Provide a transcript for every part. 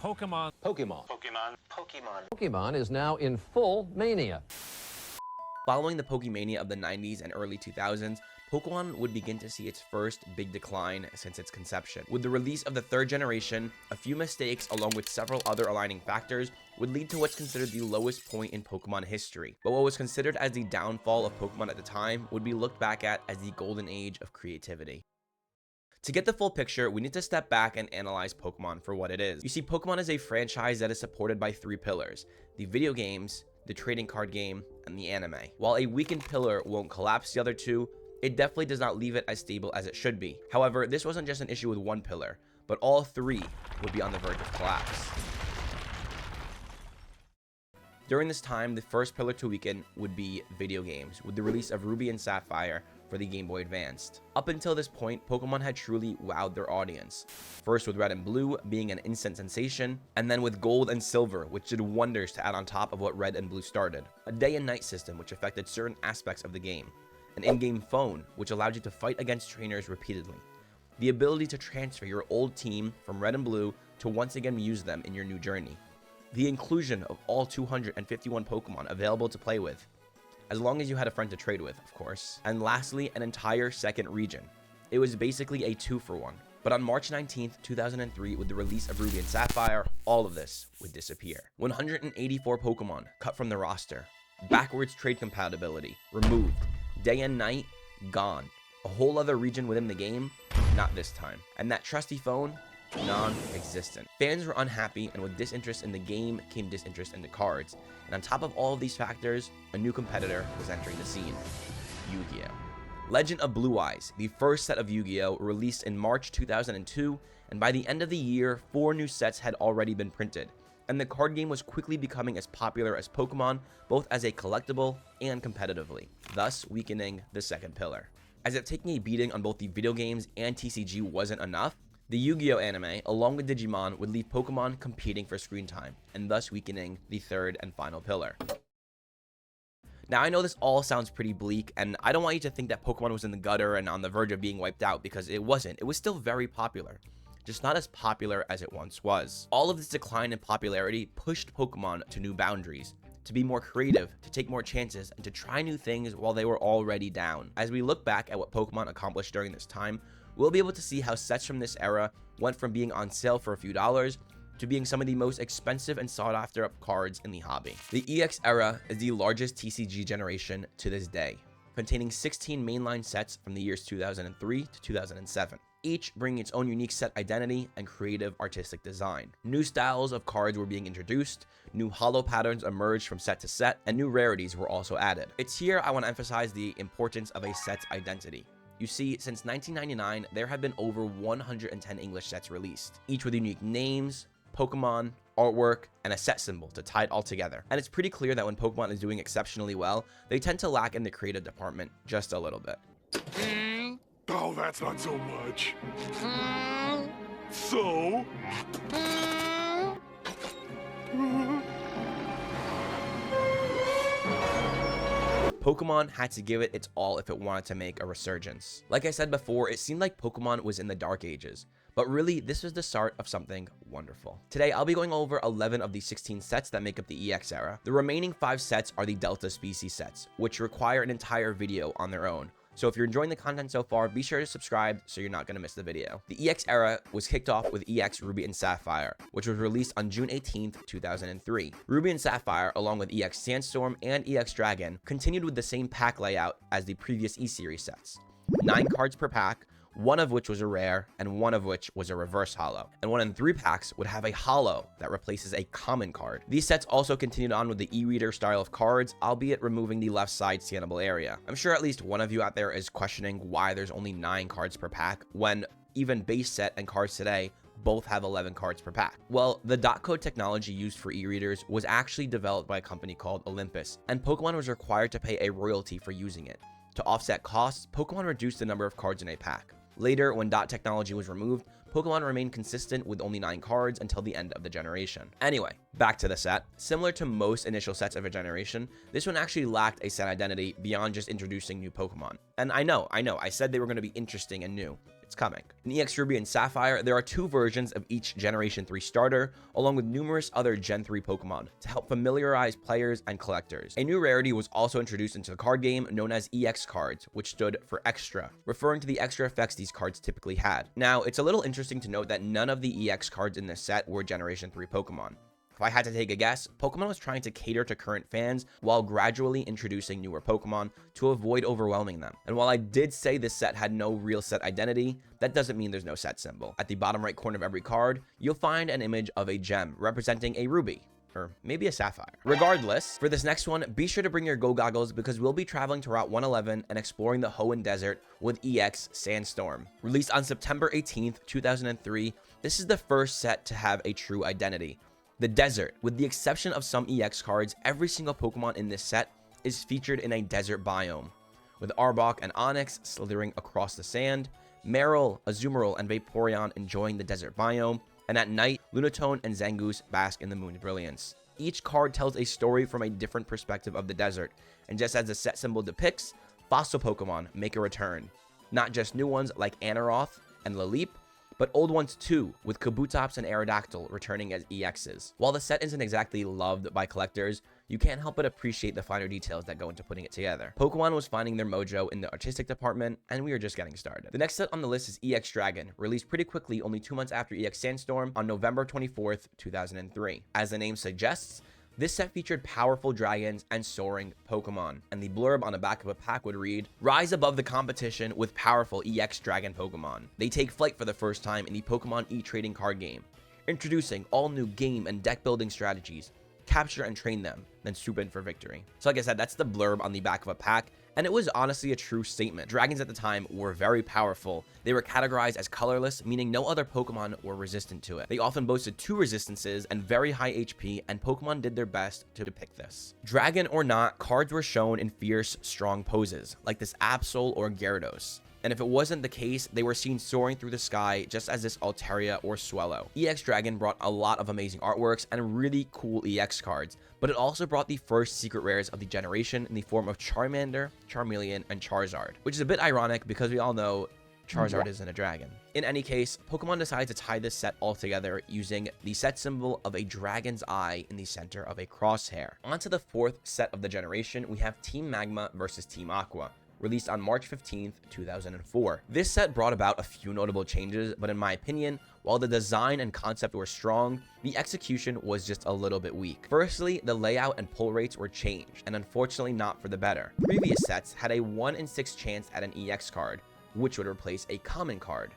Pokemon. Pokemon is now in full mania. Following the Pokemania of the 90s and early 2000s, Pokemon would begin to see its first big decline since its conception. With the release of the third generation, a few mistakes along with several other aligning factors would lead to what's considered the lowest point in Pokemon history. But what was considered as the downfall of Pokemon at the time would be looked back at as the golden age of creativity. To get the full picture, we need to step back and analyze Pokemon for what it is. You see, Pokemon is a franchise that is supported by three pillars: the video games, the trading card game, and the anime. While a weakened pillar won't collapse the other two, it definitely does not leave it as stable as it should be. However, this wasn't just an issue with one pillar, but all three would be on the verge of collapse. During this time, the first pillar to weaken would be video games, with the release of Ruby and Sapphire for the Game Boy Advance. Up until this point, Pokemon had truly wowed their audience. First with Red and Blue being an instant sensation, and then with Gold and Silver, which did wonders to add on top of what Red and Blue started. A day and night system which affected certain aspects of the game. An in-game phone, which allowed you to fight against trainers repeatedly. The ability to transfer your old team from Red and Blue to once again use them in your new journey. The inclusion of all 251 Pokemon available to play with, as long as you had a friend to trade with, of course. And lastly, an entire second region. It was basically a 2-for-1. But on March 19th, 2003, with the release of Ruby and Sapphire, all of this would disappear. 184 Pokemon cut from the roster. Backwards trade compatibility removed. Day and night gone. A whole other region within the game, not this time. And that trusty phone, non-existent. Fans were unhappy, and with disinterest in the game came disinterest in the cards. And on top of all of these factors, a new competitor was entering the scene: Yu-Gi-Oh! Legend of Blue Eyes, the first set of Yu-Gi-Oh! Released in March 2002, and by the end of the year, 4 new sets had already been printed. And the card game was quickly becoming as popular as Pokemon, both as a collectible and competitively, thus weakening the second pillar. As if taking a beating on both the video games and TCG wasn't enough, the Yu-Gi-Oh! Anime, along with Digimon, would leave Pokemon competing for screen time, and thus weakening the third and final pillar. Now, I know this all sounds pretty bleak, and I don't want you to think that Pokemon was in the gutter and on the verge of being wiped out, because it wasn't. It was still very popular, just not as popular as it once was. All of this decline in popularity pushed Pokemon to new boundaries, to be more creative, to take more chances, and to try new things while they were already down. As we look back at what Pokemon accomplished during this time, we'll be able to see how sets from this era went from being on sale for a few dollars to being some of the most expensive and sought after cards in the hobby. The EX era is the largest TCG generation to this day, containing 16 mainline sets from the years 2003 to 2007, each bringing its own unique set identity and creative artistic design. New styles of cards were being introduced, new holo patterns emerged from set to set, and new rarities were also added. It's here I want to emphasize the importance of a set's identity. You see, since 1999, there have been over 110 English sets released, each with unique names, Pokemon, artwork, and a set symbol to tie it all together. And it's pretty clear that when Pokemon is doing exceptionally well, they tend to lack in the creative department just a little bit. Oh, that's not so much. So? Pokemon had to give it its all if it wanted to make a resurgence. Like I said before, it seemed like Pokemon was in the dark ages, but really this was the start of something wonderful. Today I'll be going over 11 of the 16 sets that make up the EX era. The remaining 5 sets are the Delta Species sets, which require an entire video on their own. So if you're enjoying the content so far, be sure to subscribe so you're not going to miss the video. The EX era was kicked off with EX Ruby and Sapphire, which was released on June 18th, 2003. Ruby and Sapphire, along with EX Sandstorm and EX Dragon, continued with the same pack layout as the previous E-Series sets. 9 cards per pack, one of which was a rare, and one of which was a reverse holo. And 1 in 3 packs would have a holo that replaces a common card. These sets also continued on with the e-reader style of cards, albeit removing the left side scannable area. I'm sure at least one of you out there is questioning why there's only 9 cards per pack, when even base set and cards today both have 11 cards per pack. Well, the dot code technology used for e-readers was actually developed by a company called Olympus, and Pokemon was required to pay a royalty for using it. To offset costs, Pokemon reduced the number of cards in a pack. Later, when dot technology was removed, Pokemon remained consistent with only 9 cards until the end of the generation. Anyway, back to the set. Similar to most initial sets of a generation, this one actually lacked a set identity beyond just introducing new Pokemon. And I know, I said they were going to be interesting and new. It's coming. In EX Ruby and Sapphire, there are 2 versions of each Generation 3 starter, along with numerous other Gen 3 Pokemon to help familiarize players and collectors. A new rarity was also introduced into the card game known as EX cards, which stood for extra, referring to the extra effects these cards typically had. Now, it's a little interesting to note that none of the EX cards in this set were Generation 3 Pokemon. If I had to take a guess, Pokemon was trying to cater to current fans while gradually introducing newer Pokemon to avoid overwhelming them. And while I did say this set had no real set identity, that doesn't mean there's no set symbol. At the bottom right corner of every card, you'll find an image of a gem representing a ruby, or maybe a sapphire. Regardless, for this next one, be sure to bring your go goggles because we'll be traveling to Route 111 and exploring the Hoenn Desert with EX Sandstorm. Released on September 18th, 2003, this is the first set to have a true identity. The desert. With the exception of some EX cards, every single Pokemon in this set is featured in a desert biome, with Arbok and Onix slithering across the sand, Marill, Azumarill, and Vaporeon enjoying the desert biome, and at night, Lunatone and Zangoose bask in the moon's brilliance. Each card tells a story from a different perspective of the desert, and just as the set symbol depicts, fossil Pokemon make a return. Not just new ones like Aneroth and Laleep, but old ones too, with Kabutops and Aerodactyl returning as EXs. While the set isn't exactly loved by collectors, you can't help but appreciate the finer details that go into putting it together. Pokemon was finding their mojo in the artistic department, and we are just getting started. The next set on the list is EX Dragon, released pretty quickly only 2 months after EX Sandstorm on November 24th, 2003. As the name suggests, this set featured powerful dragons and soaring Pokemon, and the blurb on the back of a pack would read, "Rise above the competition with powerful EX Dragon Pokemon. They take flight for the first time in the Pokemon e-trading card game. Introducing all new game and deck building strategies. Capture and train them, then swoop in for victory." So like I said, that's the blurb on the back of a pack, and it was honestly a true statement. Dragons at the time were very powerful. They were categorized as colorless, meaning no other Pokemon were resistant to it. They often boasted 2 resistances and very high HP, and Pokemon did their best to depict this. Dragon or not, cards were shown in fierce, strong poses, like this Absol or Gyarados. And if it wasn't the case, they were seen soaring through the sky just as this Altaria or Swellow. EX Dragon brought a lot of amazing artworks and really cool EX cards, but it also brought the first secret rares of the generation in the form of Charmander, Charmeleon, and Charizard, which is a bit ironic because we all know Charizard isn't a dragon. In any case, Pokemon decided to tie this set all together using the set symbol of a dragon's eye in the center of a crosshair. On to the 4th set of the generation, we have Team Magma versus Team Aqua, released on March 15th, 2004. This set brought about a few notable changes, but in my opinion, while the design and concept were strong, the execution was just a little bit weak. Firstly, the layout and pull rates were changed, and unfortunately not for the better. Previous sets had a 1 in 6 chance at an EX card, which would replace a common card.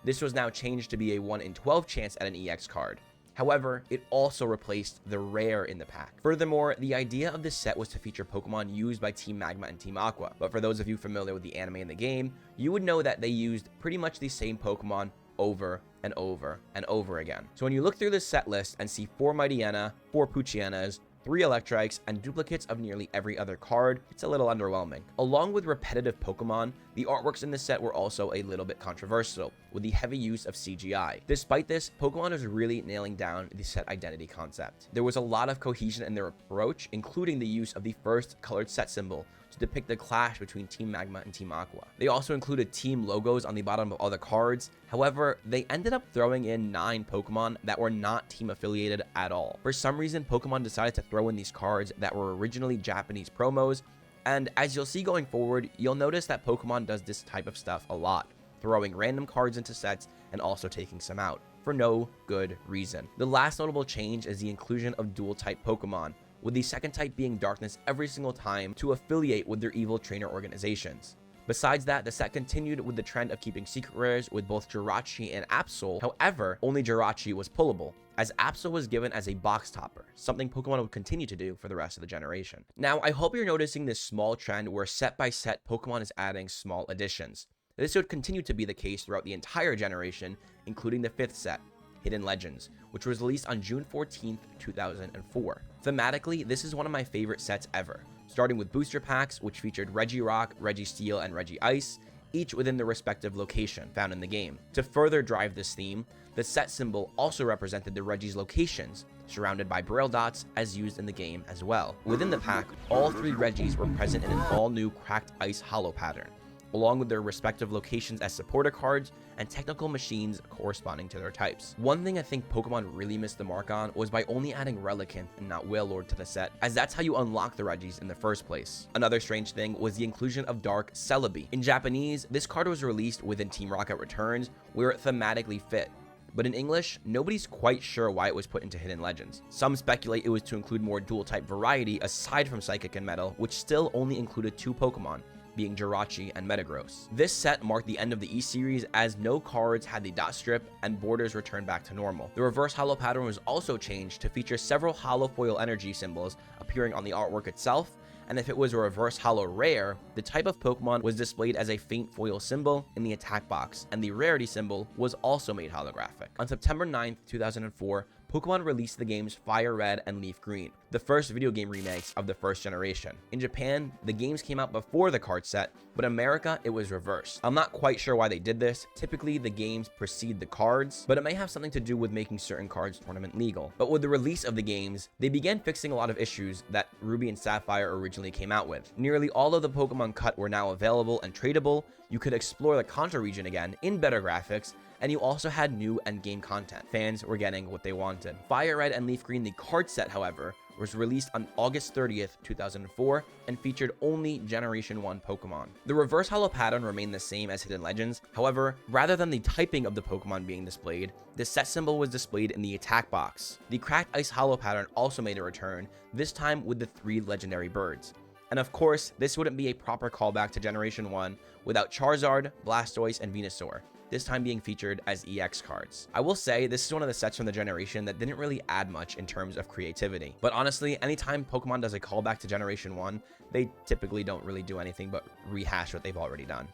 This was now changed to be a 1 in 12 chance at an EX card. However, it also replaced the rare in the pack. Furthermore, the idea of this set was to feature Pokemon used by Team Magma and Team Aqua, but for those of you familiar with the anime and the game, you would know that they used pretty much the same Pokemon over and over and over again. So when you look through this set list and see 4 Mightyena, 4 Poochyenas, 3 Electrites, and duplicates of nearly every other card, it's a little underwhelming. Along with repetitive Pokemon, the artworks in this set were also a little bit controversial, with the heavy use of CGI. Despite this, Pokemon is really nailing down the set identity concept. There was a lot of cohesion in their approach, including the use of the first colored set symbol to depict the clash between Team Magma and Team Aqua. They also included team logos on the bottom of all the cards. However, they ended up throwing in 9 Pokemon that were not team affiliated at all. For some reason, Pokemon decided to throw in these cards that were originally Japanese promos, and as you'll see going forward, you'll notice that Pokemon does this type of stuff a lot, throwing random cards into sets and also taking some out, for no good reason. The last notable change is the inclusion of dual-type Pokemon, with the second type being Darkness every single time to affiliate with their evil trainer organizations. Besides that, the set continued with the trend of keeping secret rares with both Jirachi and Absol. However, only Jirachi was pullable, as Absol was given as a box topper, something Pokemon would continue to do for the rest of the generation. Now, I hope you're noticing this small trend where set by set Pokemon is adding small additions. This would continue to be the case throughout the entire generation, including the 5th set, Hidden Legends, which was released on June 14th, 2004. Thematically, this is one of my favorite sets ever, starting with booster packs, which featured Regirock, Registeel, and Regice, each within their respective location found in the game. To further drive this theme, the set symbol also represented the Regi's locations, surrounded by braille dots as used in the game as well. Within the pack, all 3 Regis were present in an all-new Cracked Ice Hollow pattern, along with their respective locations as supporter cards and technical machines corresponding to their types. One thing I think Pokemon really missed the mark on was by only adding Relicanth and not Wailord to the set, as that's how you unlock the Regis in the first place. Another strange thing was the inclusion of Dark Celebi. In Japanese, this card was released within Team Rocket Returns, where it thematically fit. But in English, nobody's quite sure why it was put into Hidden Legends. Some speculate it was to include more dual-type variety aside from Psychic and Metal, which still only included 2 Pokemon, being Jirachi and Metagross. This set marked the end of the E-Series as no cards had the dot strip and borders returned back to normal. The reverse holo pattern was also changed to feature several holo foil energy symbols appearing on the artwork itself, and if it was a reverse holo rare, the type of Pokemon was displayed as a faint foil symbol in the attack box, and the rarity symbol was also made holographic. On September 9th, 2004, Pokemon released the games FireRed and LeafGreen, the first video game remakes of the first generation. In Japan, the games came out before the card set, but in America, it was reversed. I'm not quite sure why they did this. Typically, the games precede the cards, but it may have something to do with making certain cards tournament legal. But with the release of the games, they began fixing a lot of issues that Ruby and Sapphire originally came out with. Nearly all of the Pokemon cut were now available and tradable. You could explore the Kanto region again in better graphics, and you also had new endgame content. Fans were getting what they wanted. FireRed and LeafGreen, the card set, however, was released on August 30th, 2004, and featured only Generation 1 Pokemon. The reverse holo pattern remained the same as Hidden Legends. However, rather than the typing of the Pokemon being displayed, the set symbol was displayed in the attack box. The Cracked Ice holo pattern also made a return, this time with the 3 legendary birds. And of course, this wouldn't be a proper callback to Generation 1 without Charizard, Blastoise, and Venusaur, this time being featured as EX cards. I will say, this is one of the sets from the generation that didn't really add much in terms of creativity. But honestly, anytime Pokemon does a callback to Generation 1, they typically don't really do anything but rehash what they've already done.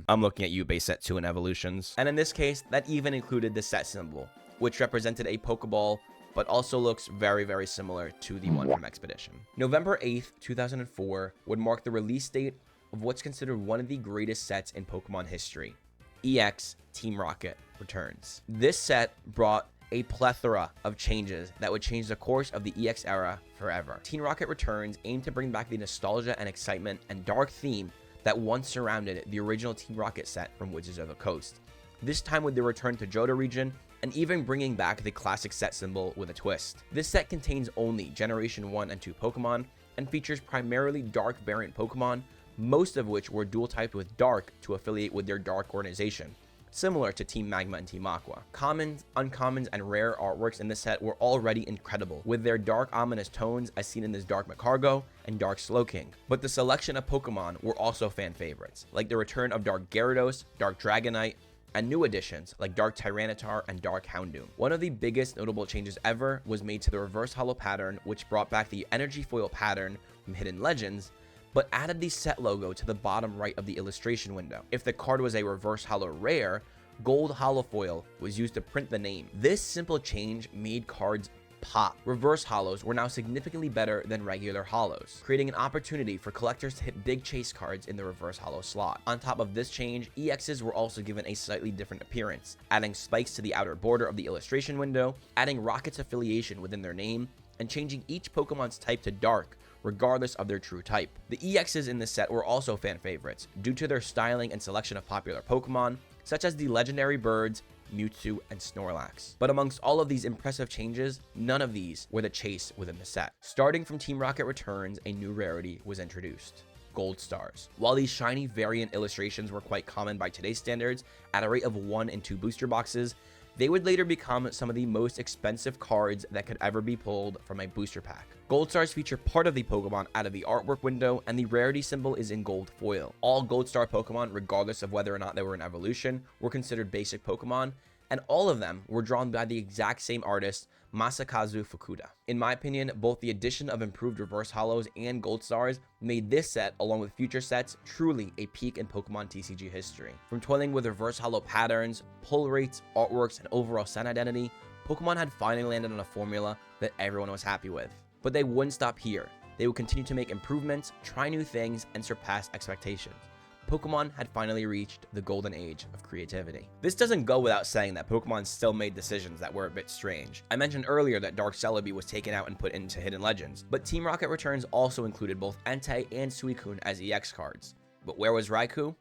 I'm looking at you, base set 2 and evolutions. And in this case, that even included the set symbol, which represented a Pokeball, but also looks very, very similar to the one from Expedition. November 8th, 2004 would mark the release date of what's considered one of the greatest sets in Pokemon history. EX Team Rocket Returns. This set brought a plethora of changes that would change the course of the EX era forever. Team Rocket Returns aimed to bring back the nostalgia and excitement and dark theme that once surrounded the original Team Rocket set from Wizards of the Coast. This time with the return to Johto region, and even bringing back the classic set symbol with a twist. This set contains only Generation 1 and 2 Pokemon, and features primarily Dark variant Pokemon, most of which were dual typed with Dark to affiliate with their Dark organization, similar to Team Magma and Team Aqua. Commons, uncommons, and rare artworks in this set were already incredible, with their dark ominous tones as seen in this Dark Macargo and Dark Slowking. But the selection of Pokemon were also fan favorites, like the return of Dark Gyarados, Dark Dragonite, and new additions like Dark Tyranitar and Dark Houndoom. One of the biggest notable changes ever was made to the reverse holo pattern, which brought back the energy foil pattern from Hidden Legends, but added the set logo to the bottom right of the illustration window. If the card was a reverse holo rare, gold holo foil was used to print the name. This simple change made cards pop. Reverse holos were now significantly better than regular holos, creating an opportunity for collectors to hit big chase cards in the reverse holo slot. On top of this change, EXs were also given a slightly different appearance, adding spikes to the outer border of the illustration window, adding Rocket's affiliation within their name, and changing each Pokemon's type to Dark, regardless of their true type. The EXs in this set were also fan favorites, due to their styling and selection of popular Pokemon, such as the legendary birds, Mewtwo, and Snorlax. But amongst all of these impressive changes, none of these were the chase within the set. Starting from Team Rocket Returns, a new rarity was introduced: Gold Stars. While these shiny variant illustrations were quite common by today's standards, at a rate of 1 in 2 booster boxes, they would later become some of the most expensive cards that could ever be pulled from a booster pack. Gold Stars feature part of the Pokemon out of the artwork window, and the rarity symbol is in gold foil. All Gold Star Pokemon, regardless of whether or not they were an evolution, were considered basic Pokemon, and all of them were drawn by the exact same artist, Masakazu Fukuda. In my opinion, both the addition of improved reverse holos and Gold Stars made this set, along with future sets, truly a peak in Pokemon TCG history. From toiling with reverse holo patterns, pull rates, artworks, and overall set identity, Pokemon had finally landed on a formula that everyone was happy with. But they wouldn't stop here. They would continue to make improvements, try new things, and surpass expectations. Pokemon had finally reached the golden age of creativity. This doesn't go without saying that Pokemon still made decisions that were a bit strange. I mentioned earlier that Dark Celebi was taken out and put into Hidden Legends, but Team Rocket Returns also included both Entei and Suicune as EX cards. But where was Raikou?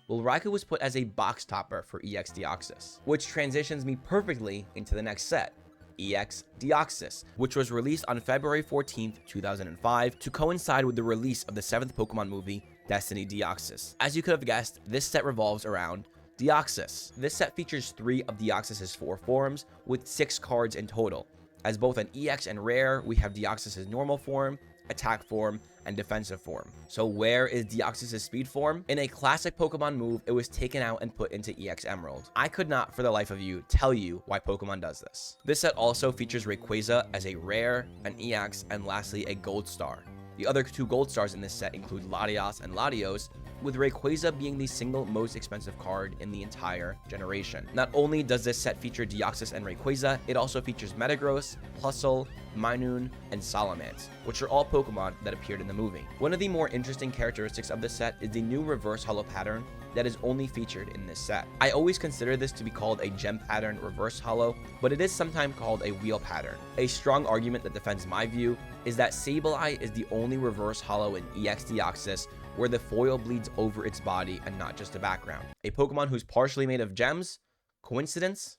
Well, Raikou was put as a box topper for EX Deoxys, which transitions me perfectly into the next set, EX Deoxys, which was released on February 14th, 2005 to coincide with the release of the 7th Pokemon movie, Destiny Deoxys. As you could have guessed, this set revolves around Deoxys. This set features 3 of Deoxys' 4 forms, with 6 cards in total. As both an EX and rare, we have Deoxys' normal form, attack form, and defensive form. So where is Deoxys' speed form? In a classic Pokemon move, it was taken out and put into EX Emerald. I could not, for the life of you, tell you why Pokemon does this. This set also features Rayquaza as a rare, an EX, and lastly, a Gold Star. The other 2 Gold Stars in this set include Latios and Latios, with Rayquaza being the single most expensive card in the entire generation. Not only does this set feature Deoxys and Rayquaza, it also features Metagross, Plusle, Minun, and Salamence, which are all Pokemon that appeared in the movie. One of the more interesting characteristics of this set is the new reverse holo pattern that is only featured in this set. I always consider this to be called a gem pattern reverse holo, but it is sometimes called a wheel pattern. A strong argument that defends my view is that Sableye is the only reverse holo in EX Deoxys where the foil bleeds over its body and not just the background. A Pokemon who's partially made of gems? Coincidence?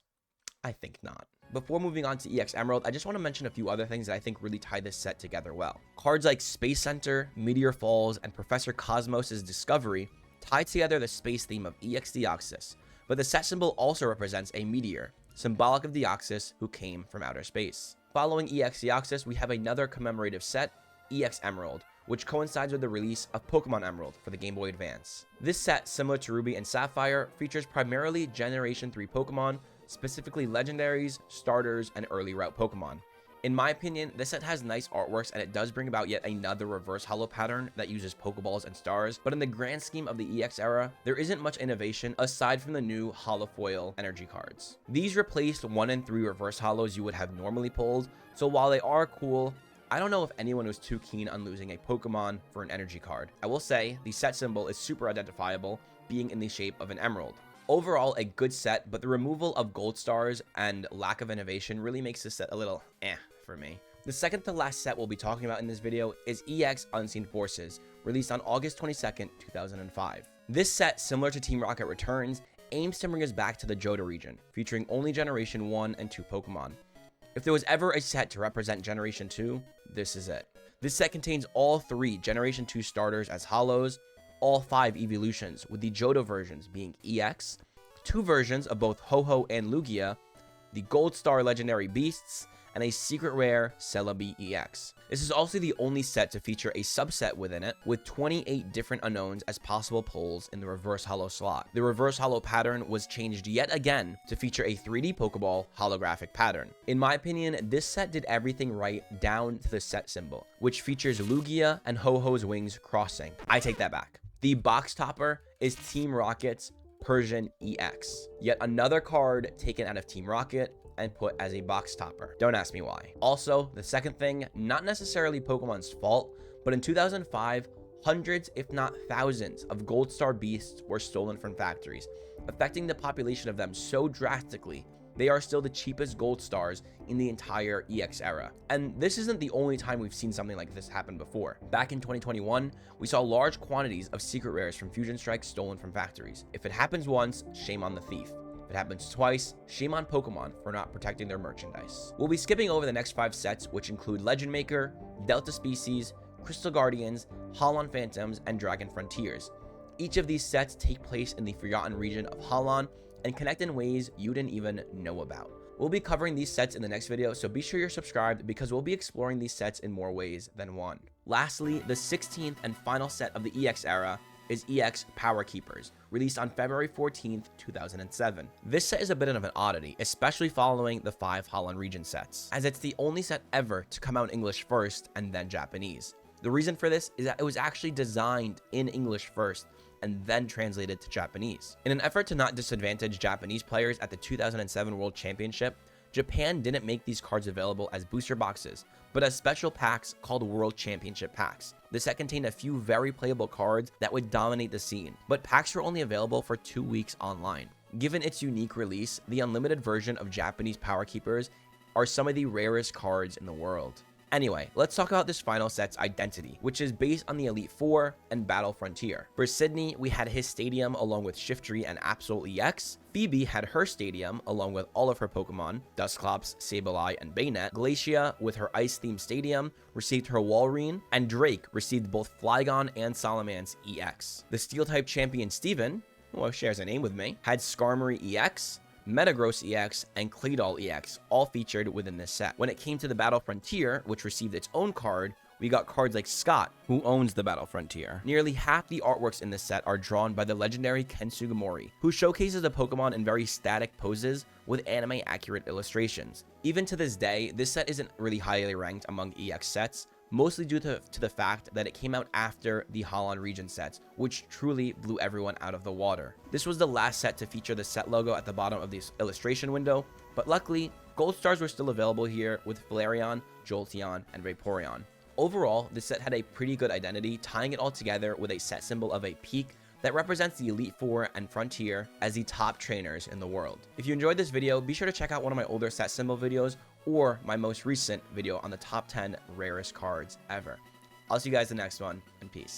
I think not. Before moving on to EX Emerald, I just want to mention a few other things that I think really tie this set together well. Cards like Space Center, Meteor Falls, and Professor Cosmos' Discovery tie together the space theme of EX Deoxys, but the set symbol also represents a meteor, symbolic of Deoxys who came from outer space. Following EX Deoxys, we have another commemorative set, EX Emerald, which coincides with the release of Pokemon Emerald for the Game Boy Advance. This set, similar to Ruby and Sapphire, features primarily Generation 3 Pokemon, specifically legendaries, starters, and early route Pokemon. In my opinion, this set has nice artworks and it does bring about yet another reverse holo pattern that uses Pokeballs and stars, but in the grand scheme of the EX era, there isn't much innovation aside from the new holofoil energy cards. These replaced 1 and 3 reverse holos you would have normally pulled, so while they are cool, I don't know if anyone was too keen on losing a Pokemon for an energy card. I will say, the set symbol is super identifiable, being in the shape of an emerald. Overall, a good set, but the removal of gold stars and lack of innovation really makes this set a little for me. The second to last set we'll be talking about in this video is EX Unseen Forces, released on August 22nd, 2005. This set, similar to Team Rocket Returns, aims to bring us back to the Johto region, featuring only Generation 1 and 2 Pokemon. If there was ever a set to represent Generation 2, this is it. This set contains all 3 Generation 2 starters as holos, all 5 evolutions, with the Johto versions being EX, 2 versions of both Ho-Oh and Lugia, the Gold Star Legendary Beasts, and a secret rare Celebi EX. This is also the only set to feature a subset within it, with 28 different unknowns as possible pulls in the reverse holo slot. The reverse holo pattern was changed yet again to feature a 3D Pokeball holographic pattern. In my opinion, this set did everything right down to the set symbol, which features Lugia and Ho-Ho's wings crossing. I take that back. The box topper is Team Rocket's Persian EX, yet another card taken out of Team Rocket and put as a box topper. Don't ask me why. Also, the second thing, not necessarily Pokemon's fault, but in 2005, hundreds, if not thousands, of Gold Star Beasts were stolen from factories, affecting the population of them so drastically, they are still the cheapest Gold Stars in the entire EX era. And this isn't the only time we've seen something like this happen before. Back in 2021, we saw large quantities of secret rares from Fusion Strike stolen from factories. If it happens once, shame on the thief. If it happens twice, shame on Pokemon for not protecting their merchandise. We'll be skipping over the next 5 sets, which include Legend Maker, Delta Species, Crystal Guardians, Holon Phantoms, and Dragon Frontiers. Each of these sets take place in the forgotten region of Holon and connect in ways you didn't even know about. We'll be covering these sets in the next video, so be sure you're subscribed because we'll be exploring these sets in more ways than one. Lastly, the 16th and final set of the EX era is EX Power Keepers, released on February 14th, 2007. This set is a bit of an oddity, especially following the 5 Holland region sets, as it's the only set ever to come out in English first and then Japanese. The reason for this is that it was actually designed in English first and then translated to Japanese. In an effort to not disadvantage Japanese players at the 2007 World Championship, Japan didn't make these cards available as booster boxes, but as special packs called World Championship packs. The set contained a few very playable cards that would dominate the scene, but packs were only available for 2 weeks online. Given its unique release, the unlimited version of Japanese Power Keepers are some of the rarest cards in the world. Anyway, let's talk about this final set's identity, which is based on the Elite Four and Battle Frontier. For Sydney, we had his stadium along with Shiftry and Absol EX. Phoebe had her stadium along with all of her Pokemon, Dusclops, Sableye, and Baynet. Glacia, with her ice-themed stadium, received her Walrein, and Drake received both Flygon and Salamence EX. The Steel-type champion Steven, who shares a name with me, had Skarmory EX, Metagross EX, and Claydol EX, all featured within this set. When it came to the Battle Frontier, which received its own card, we got cards like Scott, who owns the Battle Frontier. Nearly half the artworks in this set are drawn by the legendary Ken Sugimori, who showcases the Pokemon in very static poses with anime-accurate illustrations. Even to this day, this set isn't really highly ranked among EX sets, mostly due to the fact that it came out after the Holland region sets, which truly blew everyone out of the water. This was the last set to feature the set logo at the bottom of this illustration window, but luckily, gold stars were still available here with Flareon, Jolteon, and Vaporeon. Overall, this set had a pretty good identity, tying it all together with a set symbol of a peak that represents the Elite Four and Frontier as the top trainers in the world. If you enjoyed this video, be sure to check out one of my older set symbol videos or my most recent video on the top 10 rarest cards ever. I'll see you guys in the next one, and peace.